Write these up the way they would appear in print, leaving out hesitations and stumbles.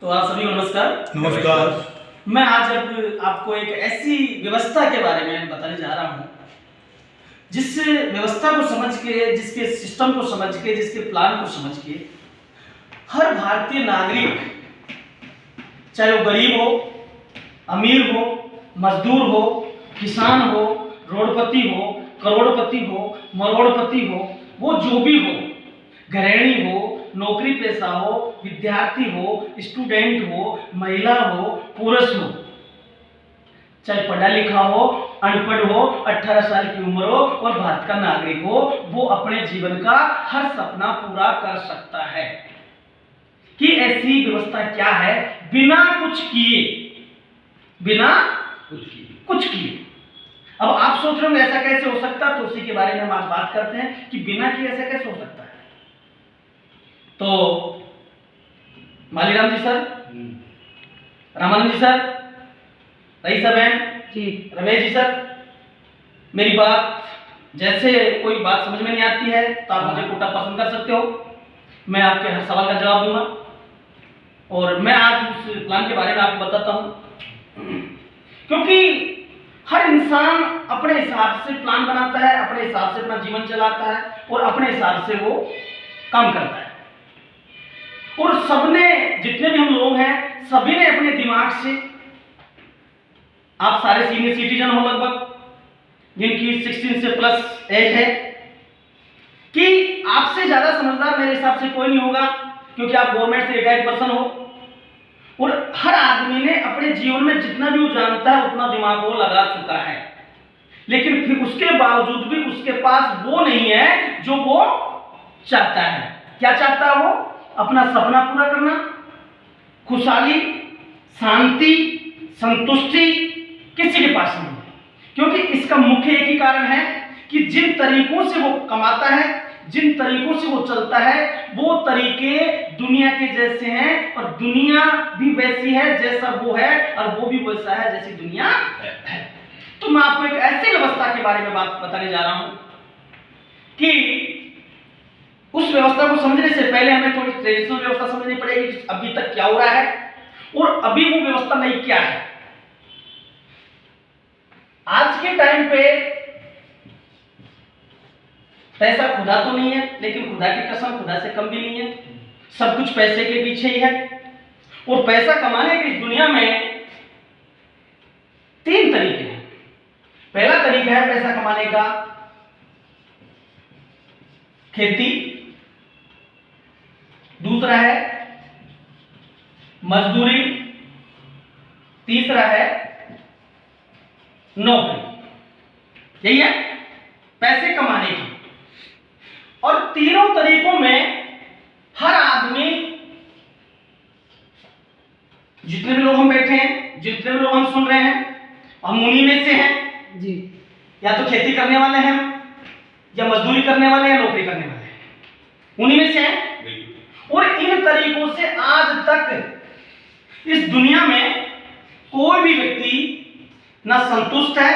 तो आप सभी को नमस्कार। नमस्कार। मैं आज अब आपको एक ऐसी व्यवस्था के बारे में बताने जा रहा हूँ जिस व्यवस्था को समझ के, जिसके सिस्टम को समझ के, जिसके प्लान को समझ के हर भारतीय नागरिक, चाहे वो गरीब हो, अमीर हो, मजदूर हो, किसान हो, रोडपति हो, करोड़पति हो, मरोड़पति हो, वो जो भी हो, गृहिणी हो, नौकरी पेशा हो, विद्यार्थी हो, स्टूडेंट हो, महिला हो, पुरुष हो, चाहे पढ़ा लिखा हो, अनपढ़ हो, 18 साल की उम्र हो और भारत का नागरिक हो, वो अपने जीवन का हर सपना पूरा कर सकता है। कि ऐसी व्यवस्था क्या है बिना कुछ किए, बिना कुछ किए। अब आप सोच रहे हो ऐसा कैसे हो सकता है, तो उसी के बारे में हम आज बात करते हैं कि बिना किए ऐसा कैसे हो सकता है। तो मालीराम जी सर, रामानंद जी सर, रईसा बहन जी, रमेश जी सर, मेरी बात जैसे कोई बात समझ में नहीं आती है तो आप मुझे कोटा पसंद कर सकते हो, मैं आपके हर सवाल का जवाब दूंगा। और मैं आज उस प्लान के बारे में आपको बताता हूं, क्योंकि हर इंसान अपने हिसाब से प्लान बनाता है, अपने हिसाब से अपना जीवन चलाता है और अपने हिसाब से वो काम करता है। और सबने, जितने भी हम लोग हैं, सभी ने अपने दिमाग से, आप सारे सीनियर सिटीजन हो लगभग, जिनकी 16 से प्लस एज है, कि आपसे ज्यादा समझदार मेरे हिसाब से कोई नहीं होगा, क्योंकि आप गवर्नमेंट से रिटायर्ड पर्सन हो। और हर आदमी ने अपने जीवन में जितना भी वो जानता है उतना दिमाग वो लगा चुका है, लेकिन फिर उसके बावजूद भी उसके पास वो नहीं है जो वो चाहता है। क्या चाहता है वो? अपना सपना पूरा करना, खुशहाली, शांति, संतुष्टि किसी के पास नहीं है। क्योंकि इसका मुख्य एक ही कारण है कि जिन तरीकों से वो कमाता है, जिन तरीकों से वो चलता है, वो तरीके दुनिया के जैसे हैं और दुनिया भी वैसी है जैसा वो है और वो भी वैसा है जैसी दुनिया है। तो मैं आपको एक ऐसी व्यवस्था के बारे में बात बताने जा रहा हूं कि उस व्यवस्था को समझने से पहले हमें थोड़ी ट्रेडिशनल व्यवस्था समझनी पड़ेगी कि अभी तक क्या हो रहा है और अभी वो व्यवस्था नई क्या है। आज के टाइम पे पैसा खुदा तो नहीं है, लेकिन खुदा की कसम खुदा से कम भी नहीं है। सब कुछ पैसे के पीछे ही है। और पैसा कमाने की इस दुनिया में 3 तरीके हैं। पहला तरीका है पैसा कमाने का खेती, दूसरा है मजदूरी, तीसरा है नौकरी। यही है पैसे कमाने की। और तीनों तरीकों में हर आदमी, जितने भी लोग हम बैठे हैं, जितने भी लोग हम सुन रहे हैं, हम उन्हीं में से हैं जी। या तो खेती करने वाले हैं, या मजदूरी करने वाले हैं, नौकरी करने वाले हैं, उन्हीं में से हैं। और इन तरीकों से आज तक इस दुनिया में कोई भी व्यक्ति ना संतुष्ट है,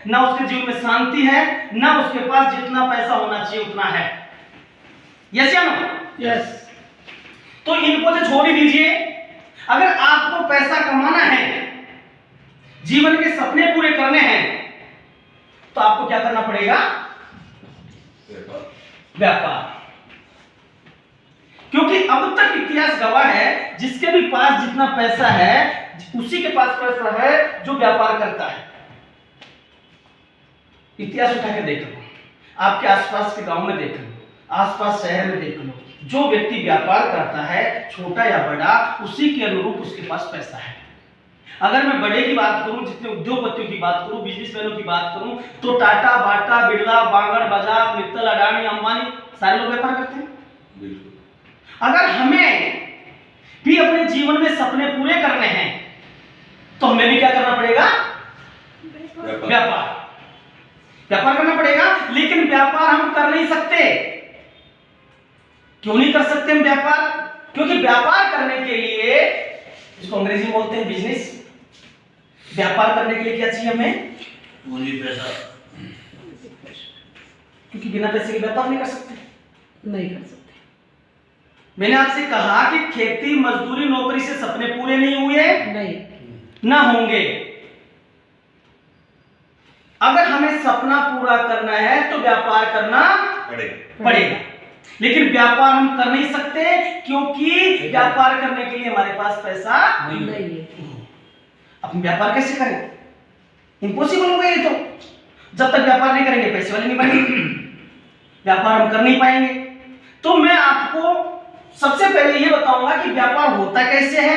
ना उसके जीवन में शांति है, ना उसके पास जितना पैसा होना चाहिए उतना है। यस या नो? यस। तो इनको तो छोड़ ही दीजिए। अगर आपको पैसा कमाना है, जीवन के सपने पूरे करने हैं, तो आपको क्या करना पड़ेगा? व्यापार। क्योंकि अब तक इतिहास गवाह है, जिसके भी पास जितना पैसा है उसी के पास पैसा है जो व्यापार करता है। इतिहास उठा के देख लो, आपके आसपास के गांव में देख लो, आसपास शहर में देख लो, जो व्यक्ति व्यापार करता है, छोटा या बड़ा, उसी के अनुरूप उसके पास पैसा है। अगर मैं बड़े की बात करूं, जितने उद्योगपतियों की बात करूं, बिजनेसमैनों की बात करूं, तो टाटा, बाटा, बिरला, बांगड़, बजाज, मित्तल, अडानी, अंबानी, सारे लोग व्यापार करते हैं। बिल्कुल। अगर हमें भी अपने जीवन में सपने पूरे करने हैं तो हमें भी क्या करना पड़ेगा? व्यापार। व्यापार करना पड़ेगा। लेकिन व्यापार हम कर नहीं सकते। क्यों नहीं कर सकते हम व्यापार? क्योंकि व्यापार करने के लिए, जिसको अंग्रेजी में बोलते हैं बिजनेस, व्यापार करने के लिए क्या चाहिए हमें? पूंजी, पैसा। क्योंकि बिना पैसे के व्यापार नहीं कर सकते, नहीं कर सकते। मैंने आपसे कहा कि खेती मजदूरी नौकरी से सपने पूरे नहीं हुए, नहीं ना होंगे। अगर हमें सपना पूरा करना है तो व्यापार करना पड़ेगा। लेकिन व्यापार हम कर नहीं सकते क्योंकि व्यापार करने के लिए हमारे पास पैसा नहीं है। अब हम व्यापार कैसे करें? इम्पॉसिबल हो गया ये तो। जब तक व्यापार नहीं करेंगे पैसे वाले नहीं बनेंगे, व्यापार हम कर नहीं पाएंगे। तो मैं आपको सबसे पहले ये बताऊंगा कि व्यापार होता कैसे है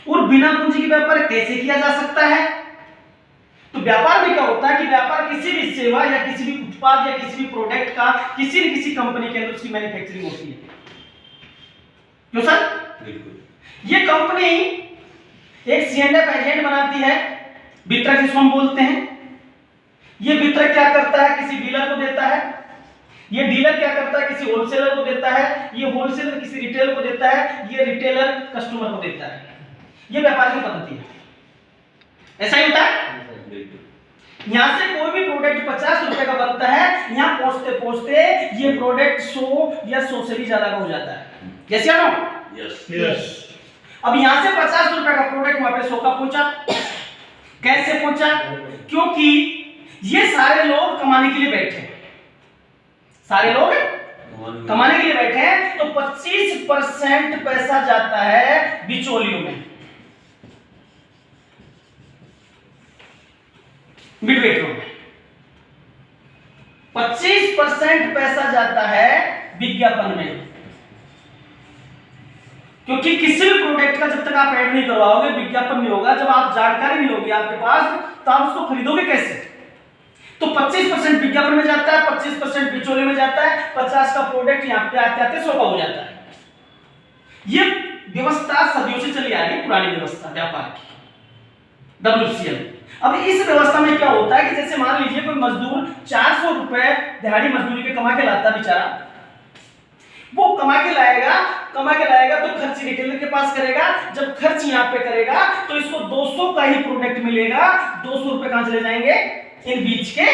और बिना पूंजी के व्यापार कैसे किया जा सकता है। तो व्यापार में क्या होता है कि व्यापार किसी भी सेवा या किसी भी उत्पाद या किसी भी प्रोडक्ट का किसी न किसी कंपनी के अंदर उसकी मैन्युफैक्चरिंग होती है। क्यों सर? बिल्कुल। ये कंपनी एक C&F एजेंट बनाती है, वितरक जिसको हम बोलते हैं। ये वितरक क्या करता है? किसी डीलर को देता है। ये डीलर क्या करता है? किसी होलसेलर को देता है। ये होलसेलर किसी रिटेलर को देता है। ये रिटेलर कस्टमर को देता है। ये व्यापार की पद्धति है। ऐसा ही होता है। यहां से कोई भी प्रोडक्ट 50 रुपए का बनता है, यहां पहुंचते पहुंचते ये प्रोडक्ट 100 या 100 से भी ज्यादा का हो जाता है। कैसे आना? यस। अब यहां से 50 रुपए का प्रोडक्ट वहां पे 100 का पहुंचा। कैसे पहुंचा? क्योंकि ये सारे लोग कमाने के लिए बैठे हैं। सारे लोग कमाने के लिए बैठे हैं, तो 25% पैसा जाता है बिचौलियों में, मिडवेटरों में। 25% पैसा जाता है विज्ञापन में, क्योंकि किसी भी प्रोडक्ट का जब तक आप ऐड नहीं करवाओगे, विज्ञापन नहीं होगा, जब आप जानकारी नहीं होगी आपके पास, तो आप उसको खरीदोगे कैसे? तो 25% विज्ञापन में जाता है, 25% बिचौलियों में जाता है, 50 का प्रोडक्ट यहाँ पे आते आते 100 का हो जाता है। ये व्यवस्था सदियों से चली आ रही है, पुरानी व्यवस्था व्यापार की, WCL। अब इस व्यवस्था में क्या होता है कि जैसे मान लीजिए कोई मजदूर 400 रुपए दिहाड़ी मजदूरी के कमा के लाता बेचारा, वो कमा के लाएगा तो खर्च रिटेलर के पास करेगा। जब खर्च यहाँ पे करेगा तो इसको 200 का ही प्रोडक्ट मिलेगा। 200 रुपए कहां चले जाएंगे? इन बीच के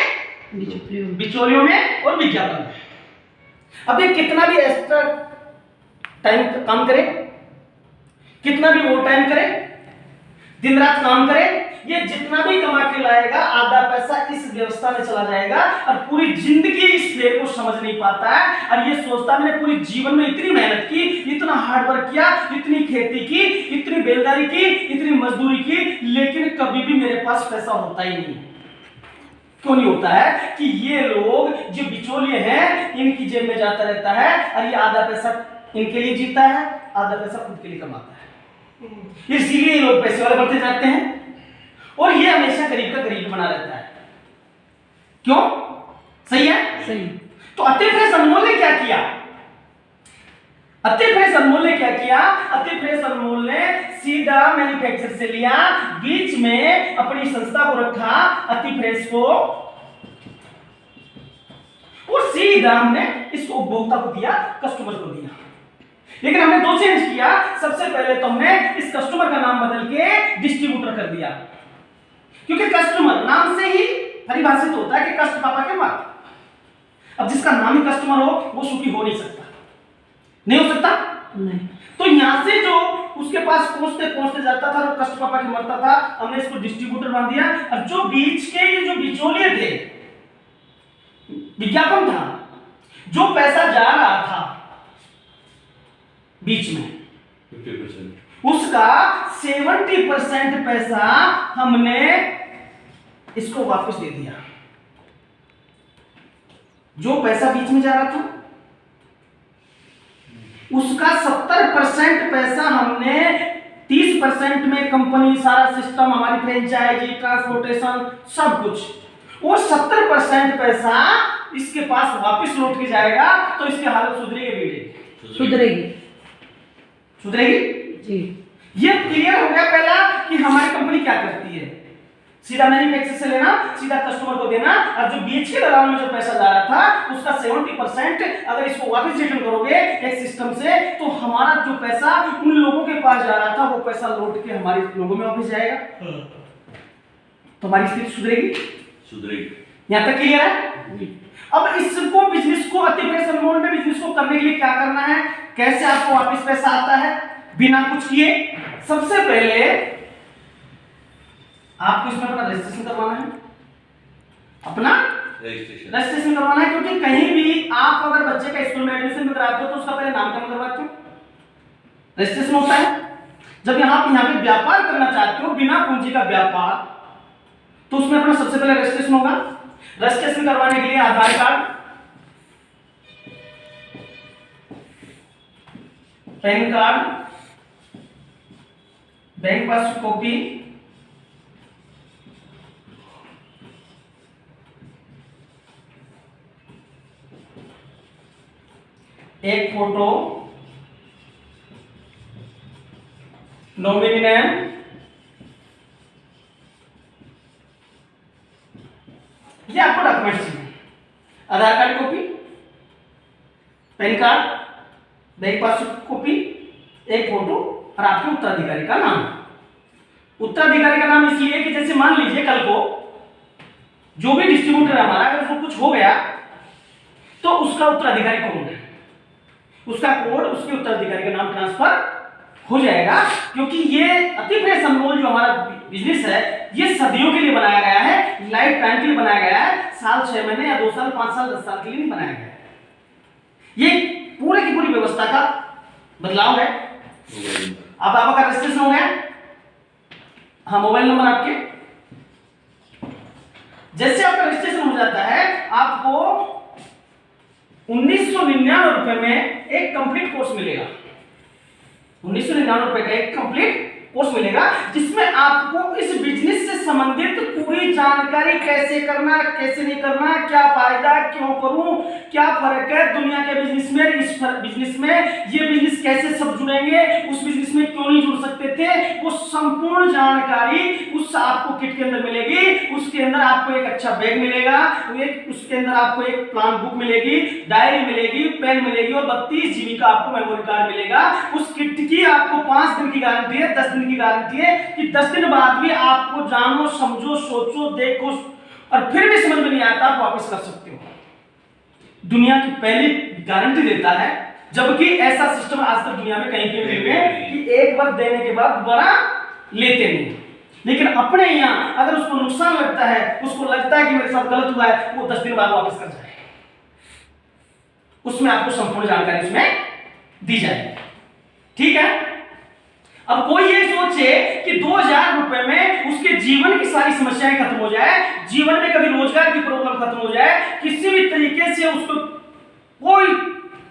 बिचौलियों में और विज्ञापन में। अब ये कितना भी एक्स्ट्रा टाइम काम करे, कितना भी ओवर टाइम करे, दिन रात काम करे, ये जितना भी कमा के लाएगा आधा पैसा इस व्यवस्था में चला जाएगा और पूरी जिंदगी इस खेल को समझ नहीं पाता है और ये सोचता मैंने पूरी जीवन में इतनी मेहनत की, इतना हार्ड वर्क किया, इतनी खेती की, इतनी बेलदारी की, इतनी मजदूरी की, लेकिन कभी भी मेरे पास पैसा होता ही नहीं। क्यों नहीं होता है? कि ये लोग जो बिचौलिए हैं इनकी जेब में जाता रहता है और ये आधा पैसा इनके लिए जीता है, आधा पैसा खुद के लिए कमाता है। इसीलिए ये लोग पैसे वाले बढ़ते जाते हैं और ये हमेशा गरीब का गरीब बना रहता है। क्यों? सही है? सही। तो अति फ्रेश अनमोल ने क्या किया? अति फ्रेश अनमोल ने क्या किया? अति फ्रेश अनमोल ने सीधा मैन्युफैक्चर से लिया, बीच में अपनी संस्था को रखा अति फ्रेश को, और सीधा हमने इसको उपभोक्ता को दिया, कस्टमर को दिया। लेकिन हमने दो चेंज किया। सबसे पहले तो हमने इस कस्टमर का नाम बदल के डिस्ट्रीब्यूटर कर दिया, क्योंकि कस्टमर नाम से ही परिभाषित होता है कि कष्ट पापा के माँ। अब जिसका नाम ही कस्टमर हो वो सुखी हो नहीं सकता, नहीं हो सकता नहीं। तो यहां से जो उसके पास पहुंचते पहुंचते जाता था, वो कष्ट पापा के मरता था, हमने इसको डिस्ट्रीब्यूटर बांध दिया। और जो बीच के ये जो बिचौलिए थे, विज्ञापन था, जो पैसा जा रहा था बीच में 50%, उसका 70% पैसा हमने इसको वापस दे दिया। जो पैसा बीच में जा रहा था उसका 70% पैसा हमने 30% में कंपनी, सारा सिस्टम, हमारी फ्रेंचाइजी, ट्रांसपोर्टेशन, सब कुछ, वो 70% पैसा इसके पास वापस लौट के जाएगा। तो इसकी हालत सुधरेगी बेटे? सुधरेगी। सुधरेगी जी। ये क्लियर हो गया पहला कि हमारी कंपनी क्या करती है। सीधा मैन्युफैक्चर से लेना, सीधा कस्टमर को देना, और जो बीच के दलाल में जो पैसा जा रहा था उसका 70% अगर इसको वापस रिटर्न करोगे एक सिस्टम से, तो हमारा जो पैसा उन लोगों के पास जा रहा था वो पैसा लौट के हमारे लोगों में वापस जाएगा। तो हमारी स्थिति सुधरेगी? सुधरेगी। यहां तक क्लियर है? अब इसको बिजनेस को, अति फ्रेश अनमोल में बिजनेस को करने के लिए क्या करना है? कैसे आपको वापस पैसा आता है बिना कुछ किए? सबसे पहले आपको इसमें अपना रजिस्ट्रेशन करवाना है, अपना रजिस्ट्रेशन करवाना है, क्योंकि कहीं भी आप अगर बच्चे का स्कूल में एडमिशन कराते हो तो उसका पहले नामकरण करवाते हो, रजिस्ट्रेशन होता है। जब आप यहाँ पे व्यापार करना चाहते हो बिना पूंजी का व्यापार, तो उसमें अपना सबसे पहले रजिस्ट्रेशन होगा। रजिस्ट्रेशन करवाने के लिए Aadhaar card, PAN card, bank passbook copy, एक फोटो, नॉमिनी नेम, ये आपको डॉक्यूमेंट चाहिए। Aadhaar card copy, PAN card, bank passbook copy, एक फोटो और आपके उत्तराधिकारी का नाम। उत्तराधिकारी का नाम इसलिए कि जैसे मान लीजिए कल को जो भी डिस्ट्रीब्यूटर है हमारा, अगर उसको कुछ हो गया तो उसका उत्तराधिकारी कौन है, उसका कोड उसके उत्तराधिकारी का नाम ट्रांसफर हो जाएगा। क्योंकि ये अतिप्रेस अनमोल जो हमारा बिजनेस है ये सदियों के लिए बनाया गया है, लाइफ टाइम के लिए बनाया गया है, साल 6 महीने या 2 साल 5 साल 10 साल के लिए नहीं बनाया गया है। ये पूरे की पूरी व्यवस्था का बदलाव है। अब आपका रजिस्ट्रेशन हो गया, हाँ मोबाइल नंबर आपके, जैसे आपका रजिस्ट्रेशन हो जाता है आपको 1999 रुपए में एक कंप्लीट कोर्स मिलेगा। 1999 रुपए का एक कंप्लीट कोर्स मिलेगा जिसमें आपको इस बिजनेस से संबंधित पूरी जानकारी, कैसे करना कैसे नहीं करना, क्या फायदा, क्यों करूं, क्या फर्क है दुनिया के बिजनेस में, इस बिजनेस में, ये बिजनेस कैसे सब जुड़ेंगे, उस बिजनेस में क्यों नहीं जुड़ सकते थे, वो संपूर्ण जानकारी उस आपको किट के अंदर मिलेगी। उसके अंदर आपको एक अच्छा बैग मिलेगा, उसके अंदर आपको एक प्लान बुक मिलेगी, डायरी मिलेगी, पेन मिलेगी और 32 GB का आपको मेमोरी कार्ड मिलेगा। उस किट की आपको 5 दिन की गारंटी है, 10 दिन की गारंटी है कि 10 दिन बाद भी आपको जानो, समझो, सोचो, देखो और फिर भी समझ में नहीं आता आप वापस कर सकते हो। दुनिया की पहली गारंटी देता है, जबकि ऐसा सिस्टम आज तक दुनिया में कहीं पे नहीं है कि एक बार देने के बाद दोबारा लेते नहीं। लेकिन अपने यहाँ अगर उसको नुकसान लगता है, उसको लगता है कि मेरे साथ गलत हुआ है, वो 10 दिन बाद वापस कर जाए, उसमें आपको संपूर्ण जानकारी उसमें दी जाएगी। ठीक है। अब कोई ये सोचे कि 2000 रुपए में उसके जीवन की सारी समस्याएं खत्म हो जाए, जीवन में कभी रोजगार की प्रॉब्लम खत्म हो जाए, किसी भी तरीके से उसको कोई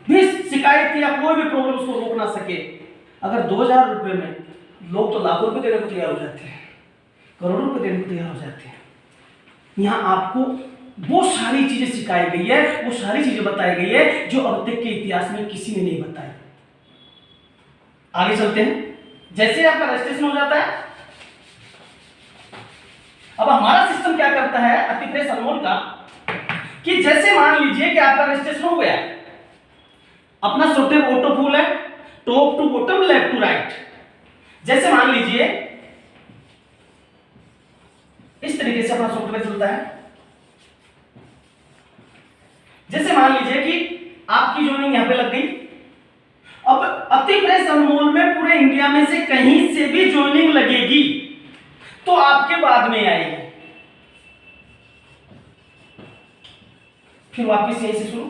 भी शिकायत या कोई भी प्रॉब्लम उसको रोक ना सके। अगर 2000 रुपए में लोग तो लाखों रुपए देने को तैयार हो जाते हैं, करोड़ों रुपए देने को तैयार हो जाते हैं। यहाँ आपको वो सारी चीजें सिखाई गई है, वो सारी चीजें बताई गई है जो अब तक के इतिहास में किसी ने नहीं बताई। आगे चलते हैं। जैसे आपका रजिस्ट्रेशन हो जाता है, अब हमारा सिस्टम क्या करता है अतिप्रेस अनमोल का, कि जैसे मान लीजिए कि आपका रजिस्ट्रेशन हो गया, अपना सॉफ्टवेयर ऑटो फुल है, top to bottom, left to right. जैसे मान लीजिए इस तरीके से अपना सॉफ्टवेयर चलता है। जैसे मान लीजिए कि आपकी ज्वाइनिंग यहां पे लग गई। अब अतिप्रेस अनमोल में पूरे इंडिया में से कहीं से भी ज्वाइनिंग लगेगी तो आपके बाद में आएगी। फिर वापस यहीं से शुरू,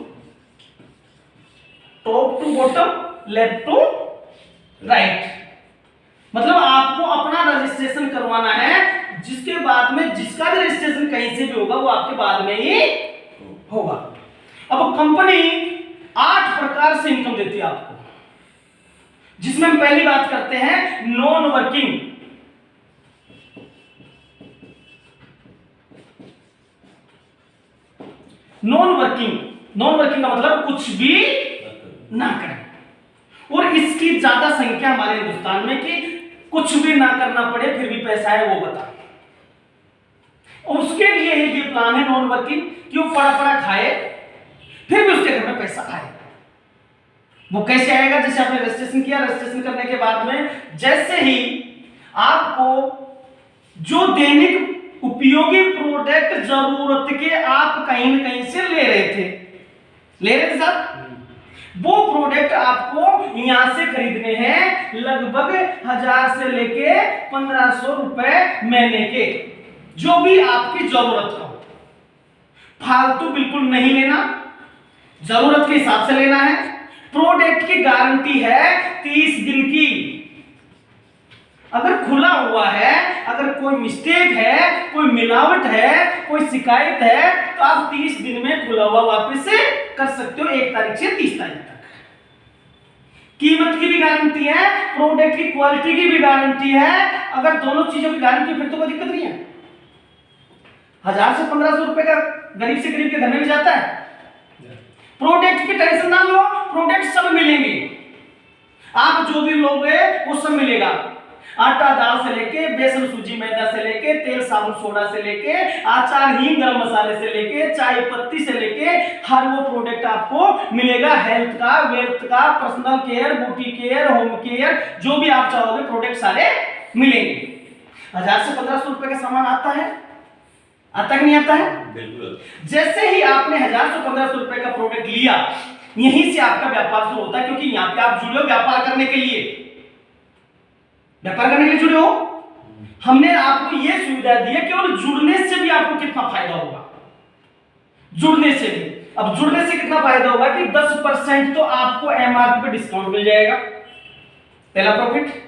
top to bottom, left to right. मतलब आपको अपना रजिस्ट्रेशन करवाना है, जिसके बाद में जिसका भी रजिस्ट्रेशन कहीं से भी होगा वो आपके बाद में ही होगा। अब कंपनी 8 प्रकार से इनकम देती है आपको, जिसमें हम पहली बात करते हैं नॉन वर्किंग। नॉन वर्किंग का मतलब कुछ भी ना करें, और इसकी ज्यादा संख्या हमारे हिंदुस्तान में कि कुछ भी ना करना पड़े फिर भी पैसा है वो बता। और उसके लिए ये प्लान है नॉन वर्किंग, कि वो पड़ा पड़ा खाए फिर भी उसके घर में पैसा आए। वो कैसे आएगा? जैसे आपने रजिस्ट्रेशन किया, रजिस्ट्रेशन करने के बाद में जैसे ही आपको जो दैनिक उपयोगी प्रोडक्ट जरूरत के आप कहीं न कहीं से ले रहे थे साहब, वो प्रोडक्ट आपको यहां से खरीदने हैं लगभग 1000 से लेके 1500 रुपए महीने के, जो भी आपकी जरूरत हो। फालतू बिल्कुल नहीं लेना, जरूरत के हिसाब से लेना है। प्रोडक्ट की गारंटी है 30 दिन की। अगर खुला हुआ है, अगर कोई मिस्टेक है, कोई मिलावट है, कोई शिकायत है, तो आप 30 दिन में खुला हुआ वापस से कर सकते हो, 1 तारीख से 30 तारीख तक। कीमत की भी गारंटी है, प्रोडक्ट की क्वालिटी की भी गारंटी है। अगर दोनों चीजों की गारंटी, फिर तो कोई दिक्कत नहीं है। 1000 से 1500 रुपए का गरीब से गरीब के घर में भी जाता है। प्रोडक्ट की टेंशन ना लो, प्रोडक्ट सब मिलेंगे, आप जो भी लोगे वो सब मिलेगा। आटा दाल से लेके, बेसन सूजी मैदा से लेके, तेल साबुन सोडा से लेके, अचार हींग गरम मसाले से लेके, चाय पत्ती से लेके, हर वो प्रोडक्ट आपको मिलेगा। हेल्थ का, वेल्थ का, personal care, beauty care, home care, जो भी आप चाहोगे प्रोडक्ट सारे मिलेंगे। 1000 से 1500 रुपए का सामान आता है, आता कि नहीं आता है? बिल्कुल। जैसे ही आपने 1000 से 1500 रुपए का प्रोडक्ट लिया, यहीं से आपका व्यापार शुरू होता है, क्योंकि यहाँ पे आप जुड़े हो व्यापार करने के लिए, व्यापार करने के लिए जुड़े हो। हमने आपको यह सुविधा दी है, केवल जुड़ने से भी आपको कितना फायदा होगा, जुड़ने से भी। अब जुड़ने से कितना फायदा होगा कि 10% तो आपको एमआरपी पे डिस्काउंट मिल जाएगा, पहला प्रॉफिट।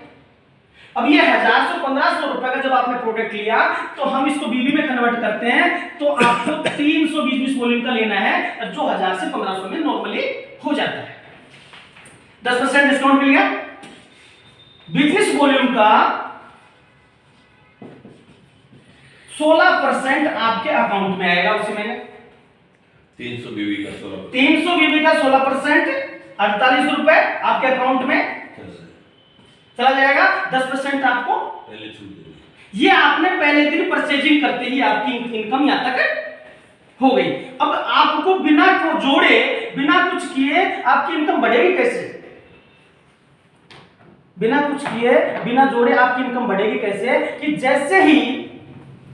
अब ये 1000 से 1500 रुपए का जब आपने प्रोडक्ट लिया, तो हम इसको बीबी में कन्वर्ट करते हैं, तो आपको 320 वॉल्यूम का लेना है, जो 1000 से 1500 में नॉर्मली हो जाता है। 10% डिस्काउंट मिल गया। बिजनेस वॉल्यूम का 16% आपके अकाउंट में आएगा उसी महीने। 300 बीबी का 16%, 300 बीबी का 16%, 48 रुपए आपके अकाउंट में चला जाएगा। 10% आपको पहले छूट देंगे। ये आपने पहले दिन परचेजिंग करते ही आपकी इनकम यहां तक हो गई। अब आपको बिना को जोड़े, बिना कुछ किए आपकी इनकम बढ़ेगी कैसे? बिना कुछ किए, बिना जोड़े आपकी इनकम बढ़ेगी कैसे? कि जैसे ही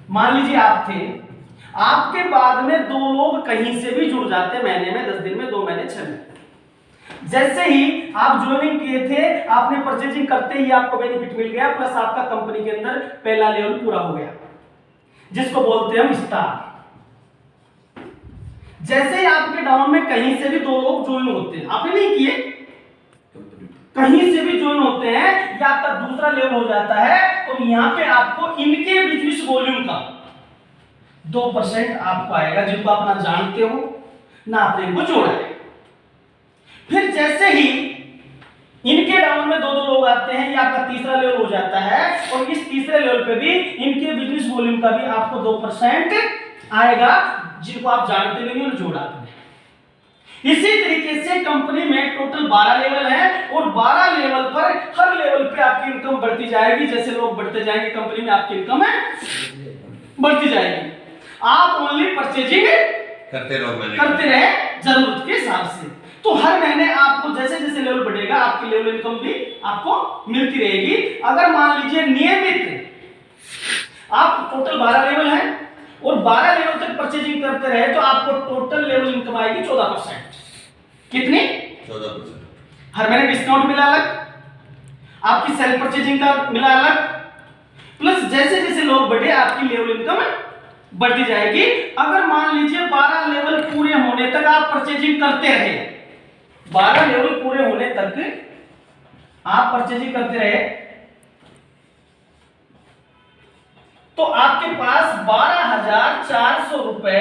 मान लीजिए आप थे, आपके बाद में 2 लोग कहीं से भी जुड़ जाते, महीने में, 10 दिन में, 2 महीने, 6 महीने। जैसे ही आप ज्वाइनिंग किए थे, आपने परचेजिंग करते ही आपको बेनिफिट मिल गया, प्लस आपका कंपनी के अंदर पहला लेवल पूरा हो गया, जिसको बोलते हैं हम स्टार। जैसे ही आपके डाउन में कहीं से भी 2 लोग ज्वाइन होते हैं, आपने नहीं किए, कहीं से भी ज्वाइन होते हैं, या आपका दूसरा लेवल हो जाता है, तो यहां पे आपको इनके बिजनेस वॉल्यूम का 2% आपको आएगा, जिनको आप ना जानते हो ना आपने इनको जोड़ा है। फिर जैसे ही इनके डाउन में 2 लोग आते हैं, ये आपका तीसरा लेवल हो जाता है, और इस तीसरे लेवल पे भी इनके बिजनेस वॉल्यूम का भी आपको 2% आएगा, जिनको आप जानते नहीं हो, जोड़ा आपने। इसी तरीके से कंपनी में टोटल 12 लेवल है, और 12 लेवल पर हर लेवल पे आपकी इनकम बढ़ती जाएगी। जैसे लोग बढ़ते जाएंगे कंपनी में, आपकी इनकम है बढ़ती जाएगी। आप ओनली परचेजिंग करते रहे जरूरत के हिसाब से। तो हर महीने आपको जैसे जैसे लेवल बढ़ेगा, आपकी लेवल इनकम भी आपको मिलती रहेगी। अगर मान लीजिए नियमित आप टोटल 12 लेवल है और 12 लेवल तक परचेजिंग करते रहे, तो आपको टोटल लेवल इनकम आएगी 14%। कितनी? 14%। हर महीने डिस्काउंट मिला अलग, आपकी सेल्फ परचेजिंग का मिला अलग, प्लस जैसे जैसे लोग बढ़े आपकी लेवल इनकम बढ़ती जाएगी। अगर मान लीजिए 12 लेवल पूरे होने तक आप परचेजिंग करते रहे, 12 लेवल पूरे होने तक आप परचेजिंग करते रहे, तो आपके पास 12,400 रुपए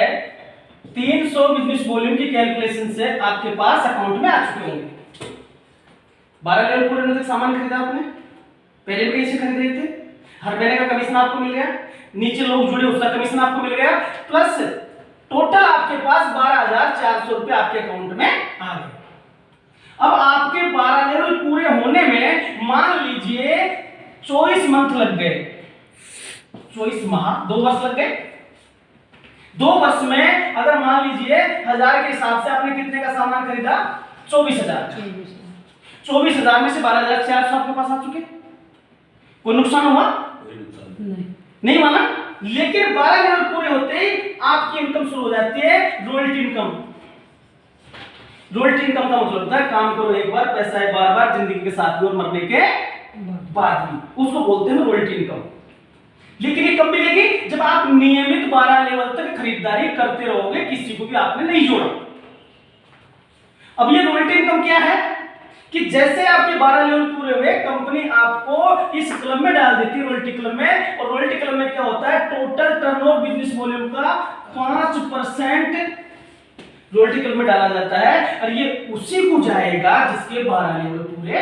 300 बिजनेस वॉल्यूम की कैलकुलेशन से आपके पास अकाउंट में आ चुके होंगे। 12 लेवल पूरे होने तक सामान खरीदा आपने, पहले भी कैसे खरीद रहे थे, हर महीने का कमीशन आपको मिल गया, नीचे लोग जुड़े उसका कमीशन आपको मिल गया, प्लस टोटल आपके पास 12,400 रुपए आपके अकाउंट में आ गए। अब आपके 12 लेवल पूरे होने में मान लीजिए 24 मंथ लग गए, 24 माह, 2 वर्ष लग गए। 2 वर्ष में अगर मान लीजिए 1000 के हिसाब से आपने कितने का सामान खरीदा? 24,000। 24,000 में से 12,400 आपके पास आ चुके। कोई नुकसान हुआ? नहीं माना। लेकिन 12 लेवल पूरे होते ही आपकी इनकम शुरू हो जाती है, रॉयल्टी इनकम। रॉयल्टी इनकम का मतलब होता है काम करो एक बार, पैसा है बार बार, जिंदगी के साथ भी और मरने के बाद भी, उसको बोलते हैं रॉयल्टी इनकम। लेकिन ये कब मिलेगी? जब आप नियमित 12 लेवल तक खरीदारी करते रहोगे, किसी को भी आपने नहीं जोड़ा। अब ये रॉयल्टी इनकम क्या है कि जैसे आपके 12 लेवल पूरे हुए, कंपनी आपको इस क्लब में डाल देती है, रॉयल्टी क्लब में। और रॉयल्टी क्लब में क्या होता है? टोटल टर्नओवर बिजनेस वॉल्यूम का 5% रॉयल्टी क्लब में डाला जाता है, और ये उसी को जाएगा जिसके 12 लेवल पूरे।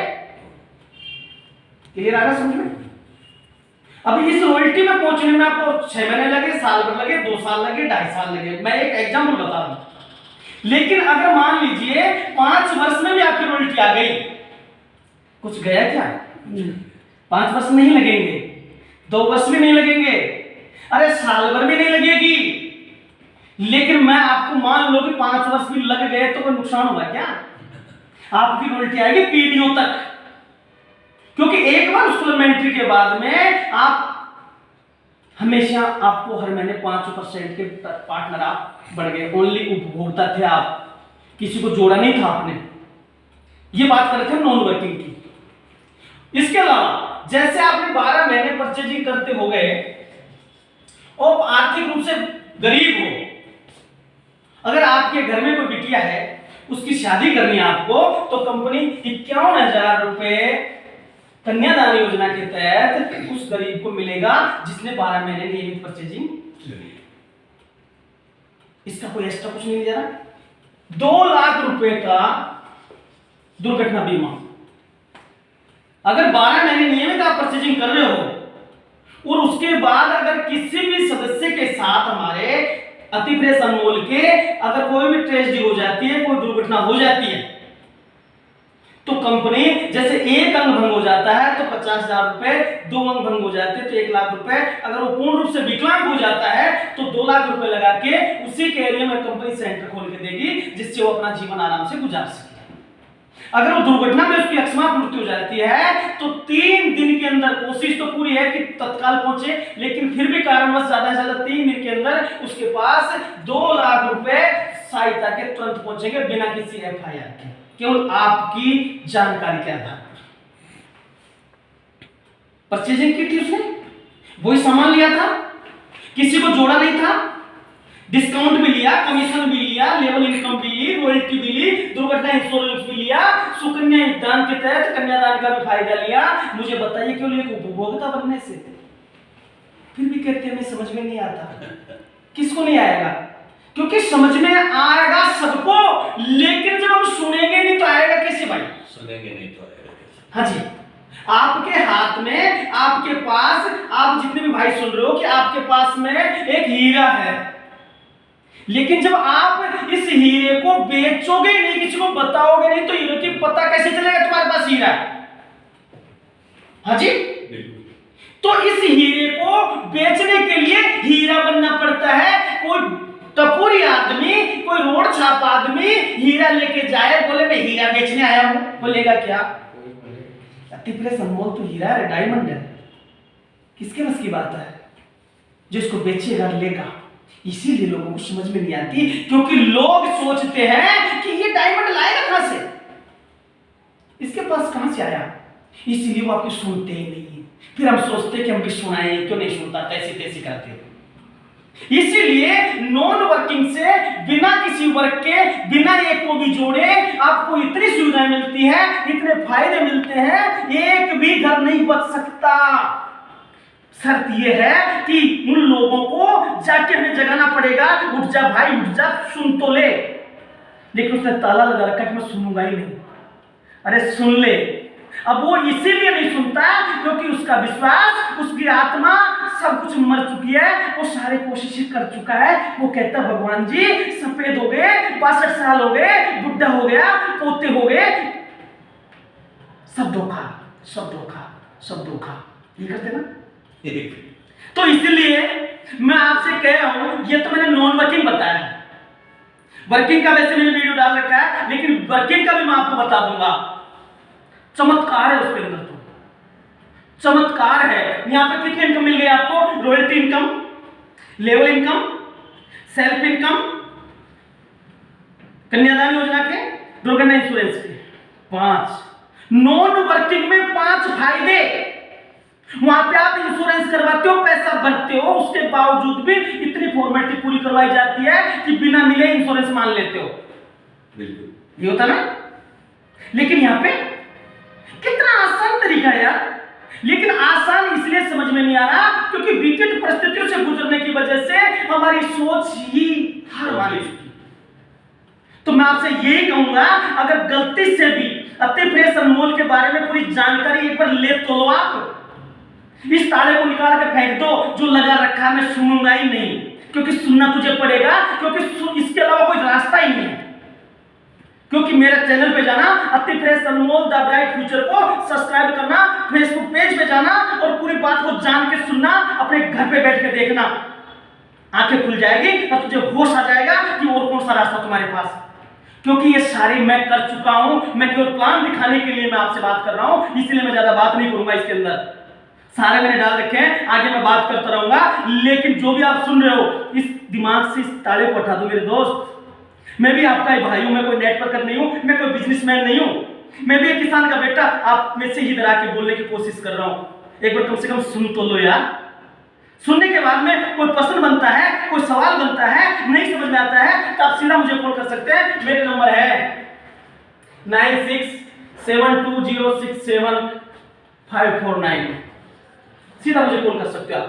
क्लियर आ रहा समझ में? अब इस रॉयल्टी में पहुंचने में आपको 6 महीने लगे, साल भर लगे, 2 साल लगे, 2.5 साल लगे, मैं एक एग्जांपल बता रहा हूं। लेकिन अगर मान लीजिए 5 वर्ष में भी आपकी रॉयल्टी आ गई, कुछ गया क्या? 5 वर्ष नहीं लगेंगे, 2 वर्ष भी नहीं लगेंगे, अरे साल भर भी नहीं लगेगी। लेकिन मैं आपको मान लो कि 5 वर्ष भी लग गए तो कोई नुकसान होगा क्या? आपकी रॉयल्टी आएगी पीढ़ियों तक, क्योंकि एक बार उस एंट्री के बाद में आप हमेशा, आपको हर महीने 5% के पार्टनर आप बढ़ गए, ओनली उपभोक्ता थे आप, किसी को जोड़ा नहीं था आपने। ये बात कर रहे थे नॉन वर्किंग की। इसके अलावा जैसे आपने 12 महीने परचेजिंग करते हो गए और आर्थिक रूप से गरीब हो, अगर आपके घर में कोई बिटिया है, उसकी शादी करनी है आपको, तो कंपनी 51,000 रुपए कन्यादान योजना के तहत उस गरीब को मिलेगा जिसने 12 महीने नियमित परचेजिंग की। इसका कोई एक्स्ट्रा कुछ नहीं दिया। 2 लाख रुपए का दुर्घटना बीमा, अगर 12 महीने नियमित आप परचेजिंग कर रहे हो और उसके बाद अगर किसी भी सदस्य के साथ हमारे अति प्रेस अनमोल के अगर कोई भी ट्रेजेडी हो जाती है, कोई दुर्घटना हो जाती है, तो कंपनी जैसे एक अंग भंग हो जाता है तो 50,000 रुपए, 2 अंग भंग हो जाते हैं तो 1 लाख रुपए, अगर वो पूर्ण रूप से विकलांग हो जाता है तो 2 लाख रुपए लगा के उसी के एरिया में कंपनी सेंटर खोल के देगी, जिससे वो अपना जीवन आराम से गुजार सके। अगर वो दुर्घटना में उसकी अकस्मात मृत्यु हो जाती है तो 3 दिन के अंदर, कोशिश तो पूरी है कि तत्काल पहुंचे, लेकिन फिर भी कारणवश ज्यादा से ज्यादा 3 दिन के अंदर उसके पास 2 लाख रुपए सहायता के तुरंत पहुंचेंगे, बिना किसी FIR के, केवल आपकी जानकारी के आधार पर। परचेजिंग की थी उसने, वही सामान लिया था, किसी को जोड़ा नहीं था, डिस्काउंट भी लिया, कमीशन भी लिया, लेवल इनकम भी ली, रॉयल्टी भी ली, दुर्घटना इंश्योरेंस भी लिया, सुकन्या योगदान के तहत कन्यादान का भी फायदा लिया। मुझे बताइए क्यों एक उपभोक्ता बनने से फिर भी कहते हैं समझ में नहीं आता। किसको नहीं आएगा? क्योंकि समझ में आएगा सबको, लेकिन जब हम सुनेंगे नहीं तो आएगा कैसे भाई? सुनेंगे नहीं तो आएगा कैसे? हाँ जी, आपके हाथ में, आपके पास, आप जितने भी भाई सुन रहे हो कि आपके पास में एक हीरा है, लेकिन जब आप इस हीरे को बेचोगे नहीं, किसी को बताओगे नहीं, तो हीरे की पता कैसे चलेगा तुम्हारे पास हीरा है? हाँ जी, तो इस हीरे को बेचने के लिए हीरा बनना पड़ता है। कोई टपोरी आदमी, कोई रोड छाप आदमी हीरा लेके जाए, बोले मैं हीरा बेचने आया हूं, बोलेगा क्या? अति प्रेस अनमोल तो हीरा है, डायमंड है, किसके बस की बात है? जिसको बेचेगा लेगा। इसीलिए लोगों को समझ में नहीं आती, क्योंकि लोग सोचते हैं कि ये डायमंड लाएगा कहां से, इसके पास कहां से आया, इसलिए वो आपको सुनते ही नहीं है। फिर हम सोचते हैं कि हम भी सुनाएं, क्यों नहीं सुनता, तैसी तैसी करते हो। इसीलिए नॉन वर्किंग से, बिना किसी वर्क के, बिना एक को भी जोड़े आपको इतनी सुविधाएं मिलती है, इतने फायदे मिलते हैं, एक भी घर नहीं बच सकता। शर्त यह है कि उन लोगों को जाके हमें जगाना पड़ेगा, उठ जा भाई उठ जा, सुन तो ले। लेकिन उसने ताला लगा रखा कि मैं सुनूंगा ही नहीं। अरे सुन ले। अब वो इसीलिए नहीं सुनता क्योंकि उसका विश्वास, उसकी आत्मा सब कुछ मर चुकी है, वो सारे कोशिशें कर चुका है। वो कहता भगवान जी सफेद हो गए, 65 साल हो गए, बुढ़ा हो गया, पोते हो गए, सब धोखा, सब धोखा, सब धोखा, ये करते ना। तो इसलिए मैं आपसे कह रहा हूं, ये तो मैंने नॉन वर्किंग बताया है, वर्किंग का वैसे मैंने वीडियो डाल रखा है, लेकिन वर्किंग का भी मैं आपको बता दूंगा। चमत्कार है उसके अंदर, तो चमत्कार है। यहां पे कितनी इनकम मिल गई आपको? Royalty income, level income, self income, Kanyadan Yojana के, दोगे ना इंश्योरेंस के 5, नॉन वर्किंग में 5 फायदे। वहां पे आप इंश्योरेंस करवाते हो, पैसा भरते हो, उसके बावजूद भी इतनी फॉर्मेलिटी पूरी करवाई जाती है कि बिना मिले इंश्योरेंस मान लेते हो। बिल्कुल ये होता ना। लेकिन यहां पे कितना आसान तरीका है यार। लेकिन आसान इसलिए समझ में नहीं आ रहा क्योंकि विकट परिस्थितियों से गुजरने की वजह से हमारी सोच ही हार मान चुकी। तो मैं आपसे यही कहूंगा, अगर गलती से भी अति फ्रेश अनमोल के बारे में पूरी जानकारी एक बार ले तो लो, आप इस ताले को निकाल के फेंक दो जो लगा रखा मैं सुनूंगा ही नहीं, क्योंकि सुनना तुझे पड़ेगा, क्योंकि इसके अलावा कोई रास्ता ही नहीं है। क्योंकि मेरे चैनल पे जाना, अति fresh Anmol the bright future को सब्सक्राइब करना, फेसबुक पेज पे जाना और पूरी बात को जान के सुनना, अपने घर पे बैठ के देखना, आंखें खुल जाएगी और तुझे होश आ जाएगा कि और कौन सा रास्ता तुम्हारे पास। क्योंकि ये सारे मैं कर चुका हूं, मैं केवल प्लान दिखाने के लिए मैं आपसे बात कर रहा हूं, इसलिए मैं ज्यादा बात नहीं करूंगा। इसके अंदर सारे मैंने डाल रखे हैं, आगे मैं बात करता रहूंगा। लेकिन जो भी आप सुन रहे हो, इस दिमाग से इस ताले को हटा दो मेरे दोस्त। मैं भी आपका भाई हूं, मैं कोई नेटवर्कर नहीं हूं, मैं कोई बिजनेसमैन नहीं हूं, मैं भी एक किसान का बेटा आप में से ही डरा के बोलने की कोशिश कर रहा हूं। एक बार कम से कम सुन तो लो यार। सुनने के बाद में कोई प्रश्न बनता है, कोई सवाल बनता है, नहीं समझ में आता है तो आप सीधा मुझे कॉल कर सकते हैं। मेरे नंबर है 9672067549। सीधा मुझे कॉल कर सकते हो आप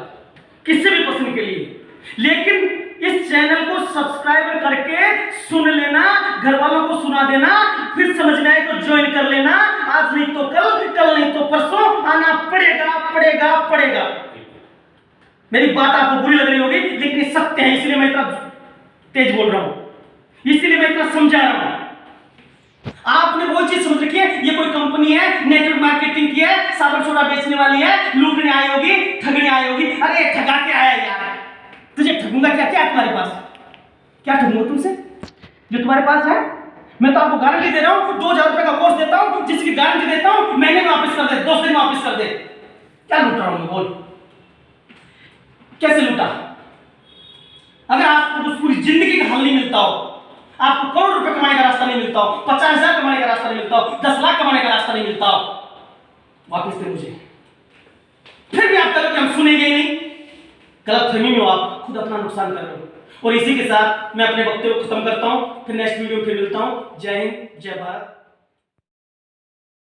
किसी भी प्रश्न के लिए। लेकिन इस चैनल को सब्सक्राइब करके सुन लेना, घर वालों को सुना देना, फिर समझ में आए तो ज्वाइन कर लेना। आज नहीं तो कल, कल नहीं तो परसों आना पड़ेगा पड़ेगा पड़ेगा। मेरी बात आपको बुरी लग रही होगी, लेकिन ये सत्य है, इसलिए मैं इतना तेज बोल रहा हूं, इसलिए मैं इतना समझा रहा हूं। आपने वो चीज समझ रखी है, ये कोई कंपनी है, नेटवर्क मार्केटिंग की है, साबुन सोडा बेचने वाली है, लूटने आई होगी, ठगने आई होगी। अरे ठगा के आया यार, तुझे ठगूंगा क्या? क्या तुम्हारे पास क्या ठगूंगा तुमसे जो तुम्हारे पास है? मैं तो आपको गारंटी दे रहा हूं, 2000 रुपए का कोर्स देता हूं, जिसकी गारंटी देता हूं महीने में वापस कर दे, 2 दिन में वापस कर दे। क्या लूट रहा हूं मैं? बोल कैसे लूटा? अगर आपको तो पूरी जिंदगी का हल नहीं मिलता हो, आपको करोड़ रुपए कमाने का रास्ता नहीं मिलता हो, 50,000 कमाने का रास्ता नहीं मिलता हो, 10 लाख कमाने का रास्ता नहीं मिलता हो, वापस दे मुझे। फिर भी आप करोगे हम सुनेंगे ही नहीं। गलतफहमी में आप खुद अपना नुकसान कर रहे हो। और इसी के साथ मैं अपने वक्तव्य को खत्म करता हूं। फिर नेक्स्ट वीडियो में फिर मिलता हूं। जय हिंद, जय भारत।